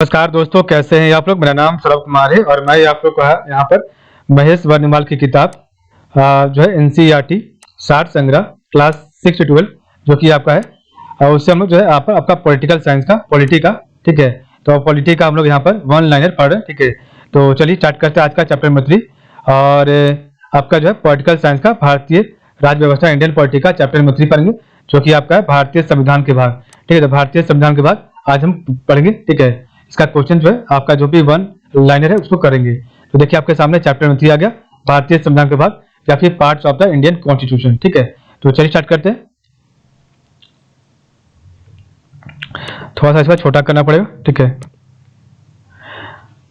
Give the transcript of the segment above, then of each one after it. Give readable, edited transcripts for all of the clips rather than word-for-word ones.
नमस्कार दोस्तों, कैसे हैं आप लोग। मेरा नाम सौरभ कुमार है और मैं आप लोग को यहाँ पर महेश वर्णिमाल की किताब जो है एनसीईआरटी सार संग्रह क्लास 6 से 12 जो कि आपका है और उससे हम लोग जो है आपका पॉलिटिकल साइंस का पॉलिटी का, ठीक है। तो पॉलिटी का हम लोग यहाँ पर वन लाइनर पढ़ रहे हैं, ठीक है। तो चलिए स्टार्ट करते हैं आज का चैप्टर नंबर 3 और आपका जो है पॉलिटिकल साइंस का भारतीय राज्य व्यवस्था इंडियन पॉलिटी का चैप्टर नंबर 3 पढ़ेंगे जो कि आपका है भारतीय संविधान के भाग, ठीक है। तो भारतीय संविधान के भाग आज हम पढ़ेंगे, ठीक है। इसका क्वेश्चन जो है आपका जो भी वन लाइनर है उसको करेंगे। तो देखिए आपके सामने चैप्टर नंबर 3 आ गया, भारतीय संविधान के भाग या फिर parts of the Indian constitution, ठीक है। तो चलिए स्टार्ट करते हैं। थोड़ा सा इसका छोटा करना पड़ेगा, ठीक है,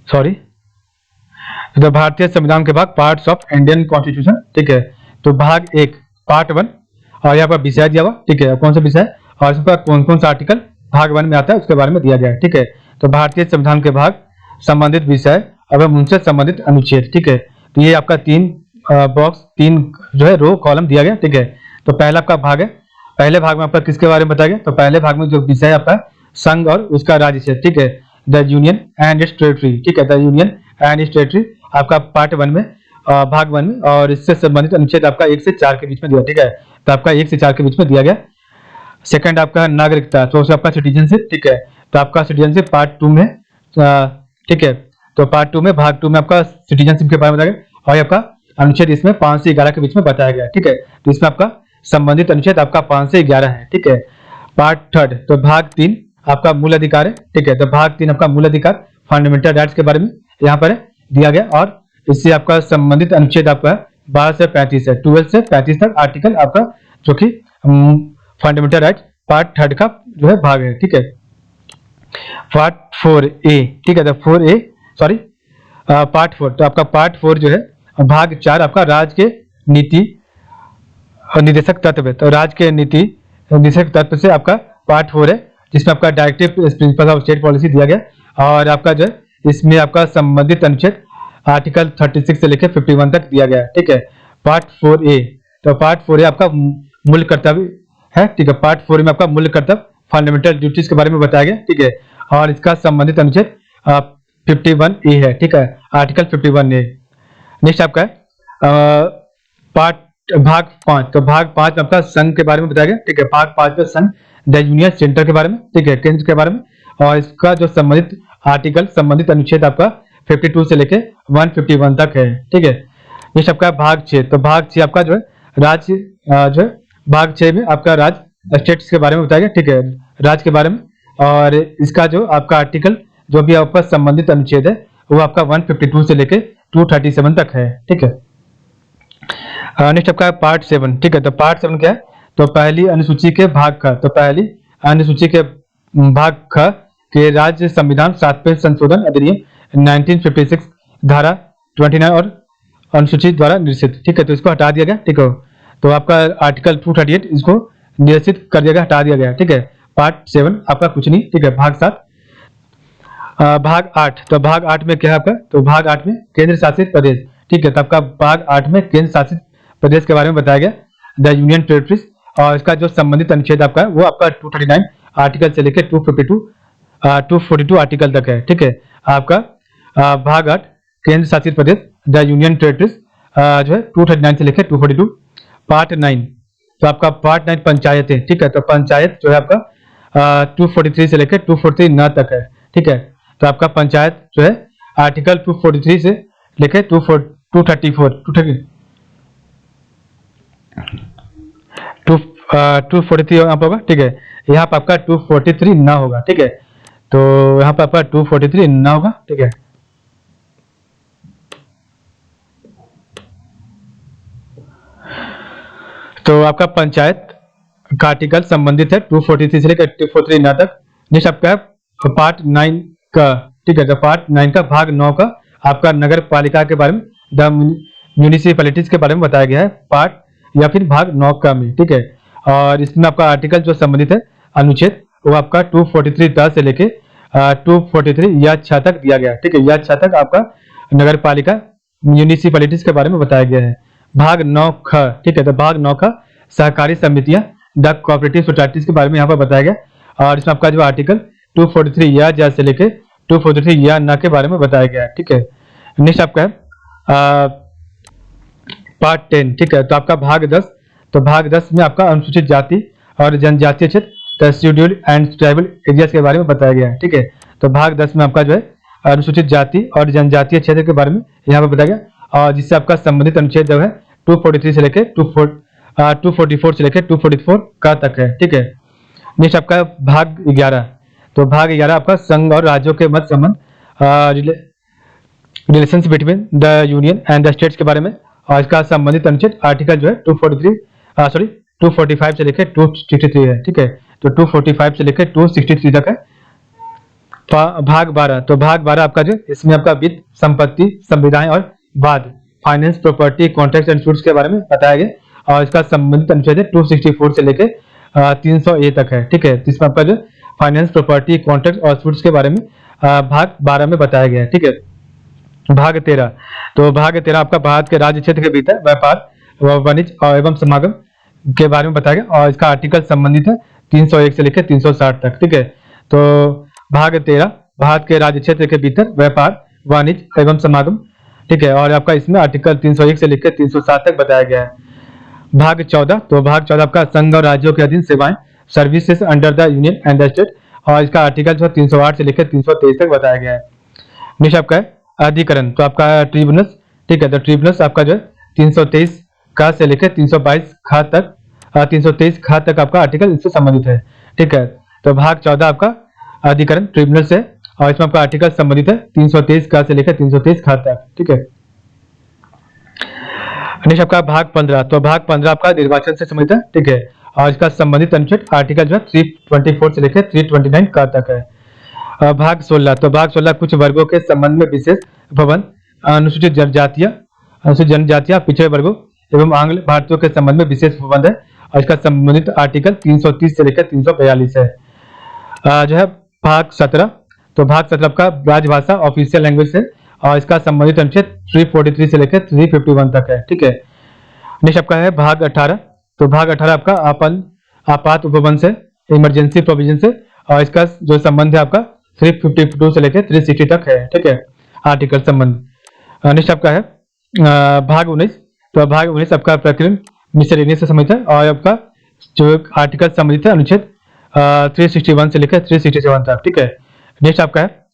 सॉरी। तो भारतीय संविधान के भाग पार्ट्स ऑफ इंडियन कॉन्स्टिट्यूशन, ठीक है। तो भाग 1 पार्ट 1 और यहाँ पर विषय दिया हुआ, ठीक है, कौन सा विषय और इस पर कौन कौन सा आर्टिकल भाग 1 में आता है उसके बारे में दिया गया है, ठीक है। तो भारतीय संविधान के भाग संबंधित विषय एवं उनसे संबंधित अनुच्छेद, ठीक है। तो ये आपका 3 बॉक्स 3 जो है रो कॉलम दिया गया, ठीक है। तो पहला आपका भाग है, पहले भाग में आपका किसके बारे में बताया गया। तो पहले भाग में जो विषय आपका संघ और उसका राज्य क्षेत्र, ठीक है, the union and it's territory, ठीक है, the union and it's territory आपका पार्ट 1 में भाग 1 में और इससे संबंधित अनुच्छेद आपका 1 से 4 के बीच में दिया, ठीक है। तो आपका 1 से 4 के बीच में दिया गया। सेकंड आपका नागरिकता, तो आपका सिटीजनशिप, ठीक है। तो आपका सिटीजनशिप पार्ट 2 में, ठीक है। तो पार्ट 2 में भाग 2 में आपका सिटीजनशिप के बारे में बताया गया और आपका अनुच्छेद इसमें 5 से 11 के बीच में बताया गया, ठीक है। तो इसमें आपका संबंधित अनुच्छेद आपका 5 से 11 है, ठीक है। पार्ट 3 तो भाग 3 आपका मूल अधिकार है, ठीक है। तो भाग 3 आपका मूल अधिकार फंडामेंटल राइट्स के बारे में यहाँ पर दिया गया और इससे आपका संबंधित अनुच्छेद आपका 12 से 35 है, 12 से 35 तक आर्टिकल आपका जो कि फंडामेंटल राइट पार्ट 3 का जो है भाग है, ठीक है। पार्ट 4A, ठीक है। तो 4A सॉरी पार्ट 4 तो आपका पार्ट 4 जो है भाग 4 आपका राज्य के नीति और निर्देशक तत्व है। तो राज्य के नीति निर्देशक तत्व से आपका पार्ट 4 है जिसमें आपका directive principle of state policy दिया गया और आपका जो है इसमें आपका संबंधित अनुच्छेद आर्टिकल 36 से लेकर 51 तक दिया गया है, ठीक है। पार्ट 4A तो पार्ट 4A आपका मूल कर्तव्य है, ठीक है। पार्ट 4 में आपका मूल कर्तव्य फंडामेंटल ड्यूटीज के बारे में बताया गया, ठीक है। और इसका संबंधित अनुच्छेद 51A है, ठीक है, आर्टिकल 51A। नेक्स्ट आपका है पार्ट भाग 5 तो भाग 5 में आपका संघ के बारे में बताया गया, ठीक है। भाग 5 में संघ द यूनियन सेंटर के बारे में, ठीक है, केंद्र के बारे में और इसका जो संबंधित आर्टिकल संबंधित अनुच्छेद आपका 52 से लेके 151 तक है, ठीक है। नेक्स्ट आपका भाग 6 तो भाग 6 आपका जो है राज्य जो है भाग 6 में आपका राज्य स्टेट्स के बारे में बताया गया, ठीक है, राज्य के बारे में और इसका जो आपका आर्टिकल जो भी आपका संबंधित अनुच्छेद है वो आपका 152 से लेके 237 तक है, ठीक है। नेक्स्ट आपका पार्ट 7, ठीक है। तो पार्ट 7 क्या है तो पहली अनुसूची के भाग का तो पहली अनुसूची के भाग का के राज्य संविधान 7वें संशोधन अधिनियम 1956 धारा 29 और अनुसूची द्वारा निर्देशित, ठीक है। तो इसको हटा दिया गया, ठीक है। तो आपका आर्टिकल 238 इसको निर्देशित कर दिया गया, हटा दिया गया, ठीक है। पार्ट 7 आपका कुछ नहीं, ठीक है। भाग 7 भाग 8 तो भाग 8 में क्या है आपका तो भाग 8 में केंद्र शासित प्रदेश, ठीक है। तो आपका भाग 8 में केंद्र शासित प्रदेश के बारे में बताया गया द यूनियन टेरिटरीज और इसका जो संबंधित अनुच्छेद आपका है वो आपका 239 आर्टिकल से लेकर 242 आर्टिकल तक है, ठीक है। आपका भाग 8 केंद्र शासित प्रदेश द यूनियन टेरिटरीज जो है 239 से लेकर 242। पार्ट 9 तो आपका पार्ट 9 पंचायतें, ठीक है। तो पंचायत जो है आपका 243 से लेकर 249 तक है, ठीक है। तो आपका पंचायत जो है आर्टिकल 243 से लेकर 243 यहाँ पर होगा, ठीक है। यहाँ पर आपका 243 ना होगा, ठीक है। तो यहाँ पर आपका 243 ना होगा, ठीक है। तो आपका पंचायत का आर्टिकल संबंधित है 243 से लेकर 249 तक। नेक्स्ट आपका पार्ट 9 का, ठीक है। तो पार्ट 9 का भाग 9 का आपका नगर पालिका के बारे में द म्यूनिसिपैलिटीज के बारे में बताया गया है पार्ट या फिर भाग 9 का में, ठीक है। और इसमें आपका आर्टिकल जो संबंधित है अनुच्छेद वो आपका 243 से लेके 243 या 6 तक दिया गया है, ठीक है। या 6 तक आपका नगर पालिका म्यूनिसिपैलिटीज के बारे में बताया गया है। भाग 9 ख, ठीक है। तो भाग 9 का सहकारी समितियां द कोऑपरेटिव सोसाइटीज के बारे में यहाँ पर बताया गया और इसमें आपका जो आर्टिकल 243 या से लेके 243 या न के बारे में बताया गया है। ठीक है, नेक्स्ट आपका है पार्ट 10। ठीक है, तो आपका भाग 10। तो भाग 10 में आपका अनुसूचित जाति और जनजातीय क्षेत्र, शेड्यूल्ड एंड ट्राइबल एरियाज के बारे में बताया गया है। ठीक है, तो भाग 10 में आपका जो है अनुसूचित जाति और जनजातीय क्षेत्र के बारे में यहाँ पर बताया गया, और जिससे आपका संबंधित अनुच्छेद जो है 243 से लेकर 244 से लेकर 244 का तक है। ठीक है, नेक्स्ट आपका भाग 11। तो भाग 11 आपका संघ और राज्यों के मध्य संबंध, relations between the union and the states के बारे में, और इसका संबंधित अनुच्छेद आर्टिकल जो है 245 से लेकर 263 है। ठीक है, तो 245 से लेकर 263 तक है। भाग 12। तो भाग 12 आपका जो इसमें आपका वित्त, संपत्ति, संविदाएं और वाद, finance, property, contract and suits के बारे में बताया गया, और इसका संबंधित अनुच्छेद 264 से लेकर 300A तक है। ठीक है, तो इसमें आपका जो फाइनेंस, प्रॉपर्टी, कॉन्ट्रैक्ट और सूट्स के बारे में भाग 12 में बताया गया है। ठीक है, भाग 13। तो भाग 13 आपका भारत के राज्य क्षेत्र के भीतर व्यापार, वाणिज्य एवं समागम के बारे में बताया गया, और इसका आर्टिकल संबंधित है 301 से लेकर 360 तक। ठीक है, तो भाग 13 भारत के राज्य क्षेत्र के भीतर व्यापार, वाणिज्य एवं समागम। ठीक है, और आपका इसमें आर्टिकल 301 से लेकर 307 तक बताया गया है। भाग 14। तो भाग 14 आपका संघ और राज्यों के अधीन सेवाएं, services under the union and the state, और इसका आर्टिकल जो 308 से लेकर 323 तक बताया गया है। नेक्स्ट आपका है अधिकरण। तो आपका ट्रिब्यूनल्स। ठीक है, तो ट्रिब्यूनल्स आपका जो है 323 का से लेकर 322 खा तक, 323 खा तक आपका आर्टिकल इससे संबंधित है। ठीक है, तो भाग 14 आपका अधिकरण ट्रिब्यूनल से, और इसमें आपका आर्टिकल संबंधित है 323 का से लेकर 323 खा तक। ठीक है, नेक्स्ट आपका भाग 15। तो भाग 15 आपका निर्वाचन से संबंधित है। ठीक है, और इसका संबंधित अनुच्छेद आर्टिकल जो है 324 से लेकर 329 का तक है। भाग 16। तो भाग 16 कुछ वर्गों के संबंध में विशेष प्रबंध, अनुसूचित जनजातियां, पिछड़े वर्गों एवं आंग्ल भारतीयों के संबंध में विशेष प्रबंध है, और इसका संबंधित आर्टिकल 330 से लेकर 342 है। जो है भाग 17। तो भाग 17 आपका राजभाषा, ऑफिशियल लैंग्वेज है, और इसका संबंधित अनुच्छेद 343 से लेकर 351 तक है। ठीक है, नेक्स्ट आपका है भाग 18। तो भाग 18 आपका आपात उपबंध से, इमरजेंसी प्रोविजन से, और इसका जो संबंध है आपका 352 से लेकर 360 तक है। ठीक है, आर्टिकल संबंध। नेक्स्ट आपका है भाग 19। तो भाग 19 आपका प्रकरण मिसलेनियस से संबंधित है, और आपका जो आर्टिकल संबंधित है अनुच्छेद 361 से लेकर 367 तक। ठीक है, नेक्स्ट आपका है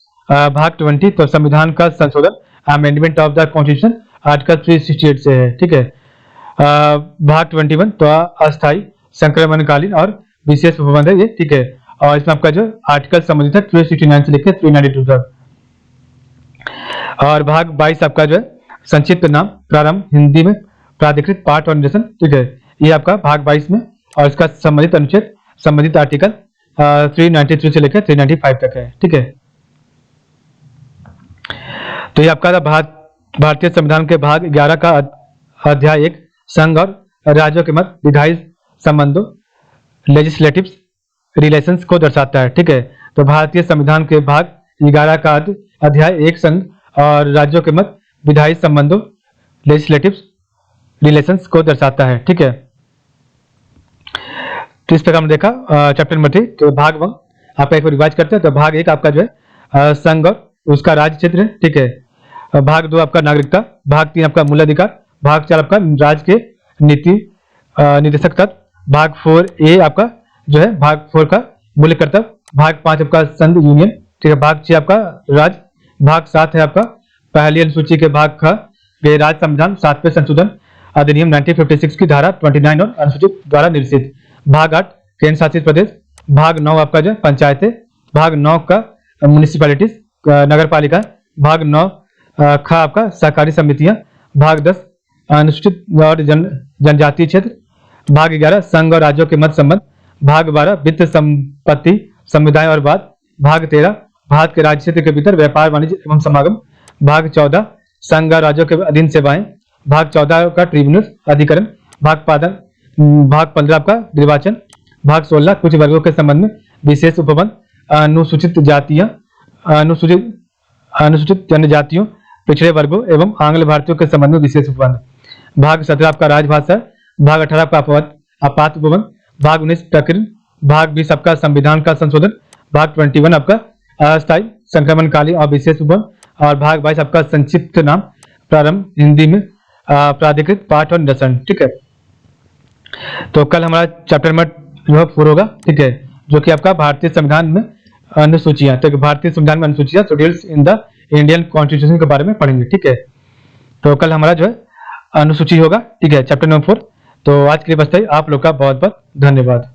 भाग 20। तो संविधान का संशोधन, amendment of the constitution, article 368 से है। ठीक है, भाग 21। तो अस्थायी, संक्रमणकालीन और विशेष प्रबंध है ये। ठीक है, और इसमें आपका जो आर्टिकल संबंधित है 369 से लेकर 392 तक। और भाग 22 आपका जो है संक्षिप्त नाम, प्रारंभ, हिंदी में प्राधिकृत पाठ और निरसन। ठीक है, ये आपका भाग 22 में, और इसका संबंधित अनुच्छेद, संबंधित आर्टिकल 393 से लेकर 395 तक है। ठीक है, तो ये आपका भारतीय संविधान के भाग 11 का अध्याय 1 संघ और राज्यों के मध्य विधायी संबंधों, लेजिस्लेटिव रिलेशंस को दर्शाता है। ठीक है, तो भारतीय संविधान के भाग 11 का अध्याय 1 संघ और राज्यों के मध्य विधायी संबंधों, लेजिस्लेटिव रिलेशंस को दर्शाता है। ठीक है, तो इस प्रकार हमने देखा चैप्टर नंबर 3। तो भाग 1 आपका एक बार रिवाइज करते हैं। तो भाग 1 आपका जो है संघ और उसका राज्य क्षेत्र है। ठीक है, भाग 2 आपका नागरिकता, भाग 3 आपका मूल अधिकार, भाग 4 आपका राज्य के नीति निर्देशक तत्व, भाग 4A आपका जो है भाग 4 का मूल्य कर्तव्य, भाग 5 आपका संघ यूनियन। ठीक है, भाग 6 आपका राज्य, भाग 7 है आपका पहली अनुसूची के भाग ख राज्य संविधान 7वें संशोधन अधिनियम 1956 की धारा 29 और अनुसूचित द्वारा निर्देशित, भाग 8 केंद्र शासित प्रदेश, भाग 9 आपका जो पंचायतें, भाग 9 का म्युनिसिपैलिटीज, नगर पालिका, भाग 9 ख आपका सहकारी समितियां, भाग 10 अनुसूचित और जनजातीय क्षेत्र, भाग 11 संघ और राज्यों के मध्य संबंध, भाग 12 वित्त, संपत्ति, संविदाएं और वाद, भाग 13 भारत के राज्य क्षेत्र के भीतर व्यापार, वाणिज्य एवं समागम, भाग 14 संघ और राज्यों के अधीन सेवाएं, भाग 14 का ट्रिब्यूनल अधिकरण, भाग 15 आपका निर्वाचन, भाग 16 कुछ वर्गों के संबंध में विशेष उपबंध, अनुसूचित जातियां, अनुसूचित जनजातियों, पिछड़े वर्गों एवं आंग्ल भारतीयों के संबंध में विशेष उपबंध, भाग 17 आपका राजभाषा, भाग 18 आपका आपात उपबंध, भाग 19 प्रकरण, भाग 20 आपका संविधान का संशोधन, भाग 21 आपका अस्थायी, संक्रमणकालीन और विशेष उपवन, और भाग 22 आपका संक्षिप्त नाम, प्रारंभ, हिंदी में प्राधिकृत, पाठ और निदर्शन। ठीक है, तो कल हमारा चैप्टर नंबर जो है 4 होगा। ठीक है, जो कि आपका भारतीय संविधान में अनुसूचियां, तो भारतीय संविधान में अनुसूचियां, schedules in the Indian constitution के बारे में पढ़ेंगे। ठीक है, तो कल हमारा जो है अनुसूची होगा। ठीक है, चैप्टर नंबर 4। तो आज के लिए बस यही, आप लोग का बहुत बहुत धन्यवाद।